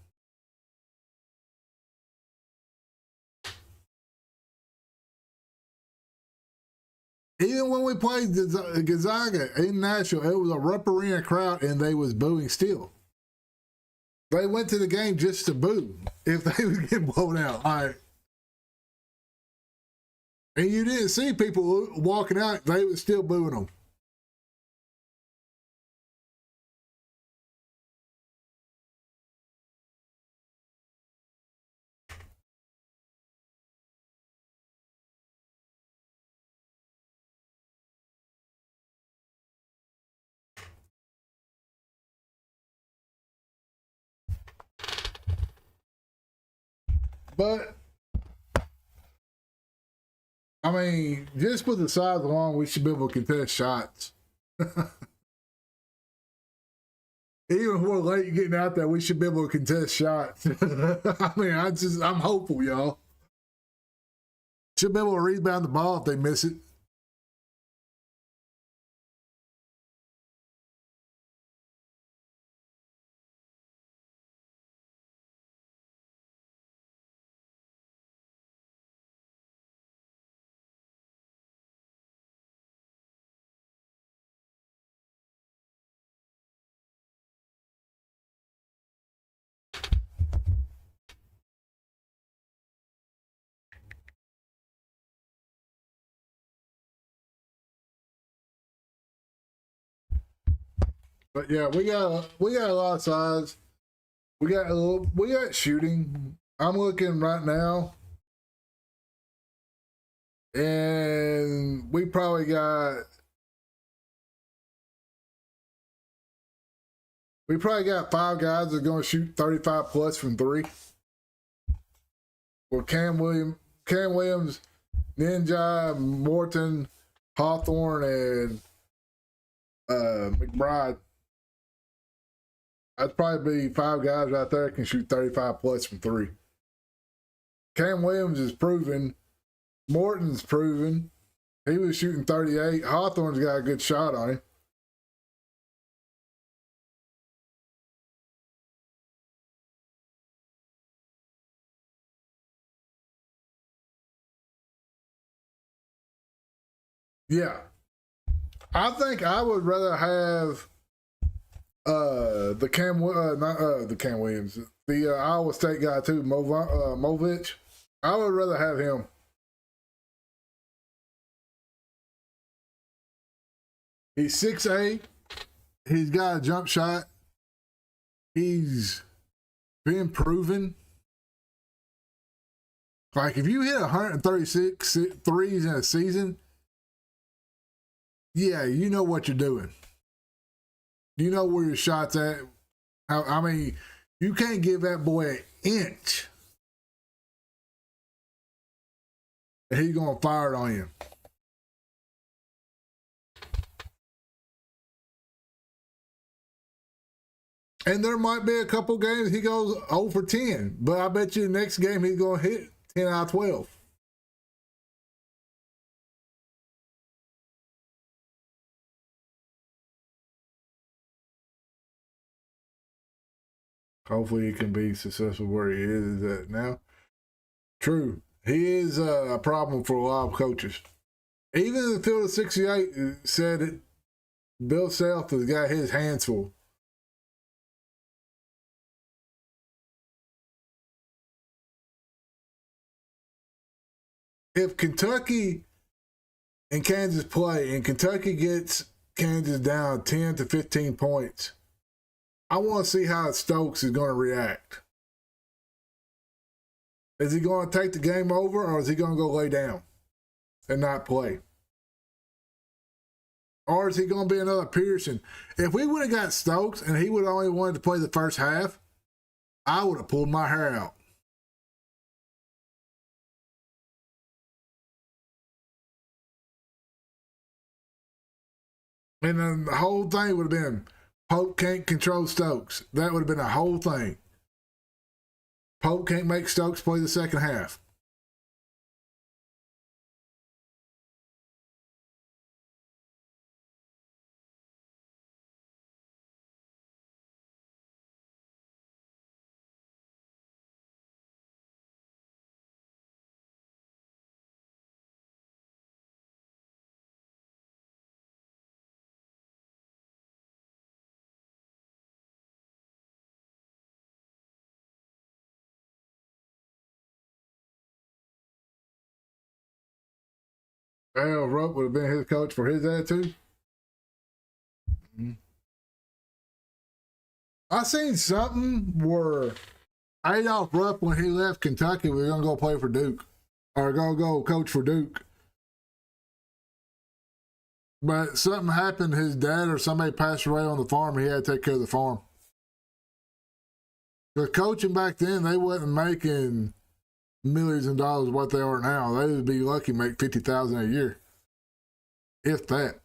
Even when we played Gonzaga in Nashville, it was a Rupp Arena crowd and they was booing still. They went to the game just to boo if they was getting blown out. All right. And you didn't see people walking out. They was still booing them. But, I mean, just with the size alone, we should be able to contest shots. Even if we're late getting out there, we should be able to contest shots. I mean, I'm hopeful, y'all. Should be able to rebound the ball if they miss it. But yeah, we got a lot of size. We got shooting. I'm looking right now, and we probably got 5 guys that are going to shoot 35 plus from 3. Well, Cam Williams, Ninja, Morton, Hawthorne, and McBride. That'd probably be 5 guys right there that can shoot 35 plus from 3. Cam Williams is proven. Morton's proven. He was shooting 38. Hawthorne's got a good shot on him. Yeah. I think I would rather have the Cam Williams, the Iowa State guy too, Movich. I would rather have him. He's 6'8". He's got a jump shot. He's been proven. Like, if you hit 136 threes in a season, yeah, you know what you're doing. You know where your shot's at. I mean, you can't give that boy an inch, and he's going to fire it on you. And there might be a couple games he goes 0 for 10, but I bet you the next game he's going to hit 10 out of 12. Hopefully he can be successful where he is at now. True. He is a problem for a lot of coaches. Even the field of 68 said that Bill Self has got his hands full. If Kentucky and Kansas play and Kentucky gets Kansas down 10 to 15 points, I want to see how Stokes is going to react. Is he going to take the game over, or is he going to go lay down and not play? Or is he going to be another Pearson? If we would have got Stokes and he would have only wanted to play the first half, I would have pulled my hair out. And then the whole thing would have been, Pope can't control Stokes. That would have been the whole thing. Pope can't make Stokes play the second half. Al Rupp would have been his coach for his attitude. I seen something where Adolph Rupp, when he left Kentucky, was going to go play for Duke, or going to go coach for Duke. But something happened, his dad or somebody passed away on the farm, and he had to take care of the farm. The coaching back then, they wasn't making millions of dollars what they are now. They would be lucky to make $50,000 a year, if that.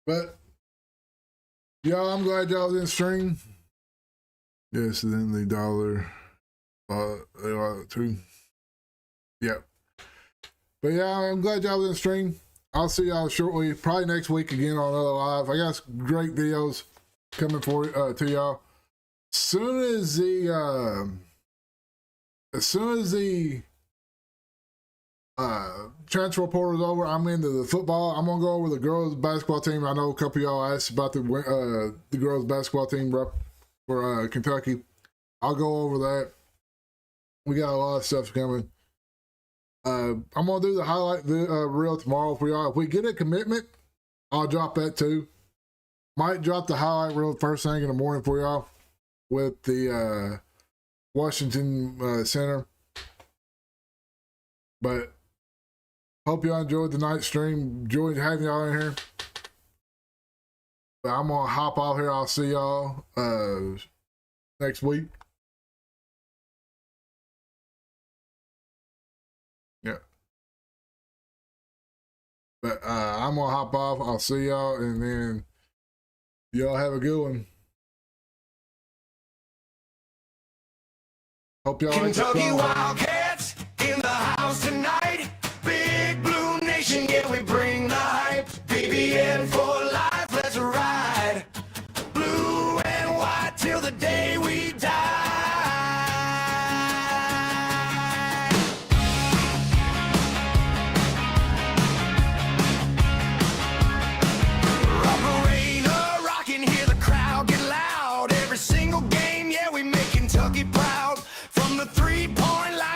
But y'all, I'm glad y'all was in stream. Yes, then the dollar too. Yep. But yeah, I'm glad y'all was in the stream. I'll see y'all shortly, probably next week again on another live. I got some great videos coming for to y'all. As soon as the transfer portal is over, I'm into the football. I'm gonna go over the girls basketball team. I know a couple of y'all asked about the girls basketball team for Kentucky. I'll go over that. We got a lot of stuff coming. I'm gonna do the highlight reel tomorrow for y'all. If we get a commitment, I'll drop that too. Might drop the highlight reel first thing in the morning for y'all with the Washington Center. But hope y'all enjoyed the night stream. Enjoyed having y'all in here. But I'm gonna hop off here. I'll see y'all next week. Yeah. But I'm gonna hop off. I'll see y'all, and then y'all have a good one. Hope y'all Kentucky Wildcats in the house tonight. Big Blue Nation, yeah, we bring the hype. BBN-4-LIFE, let's ride. Blue and white till the day we die. Operator, rockin', hear the crowd get loud. Every single game, yeah, we make Kentucky proud. From the 3-point line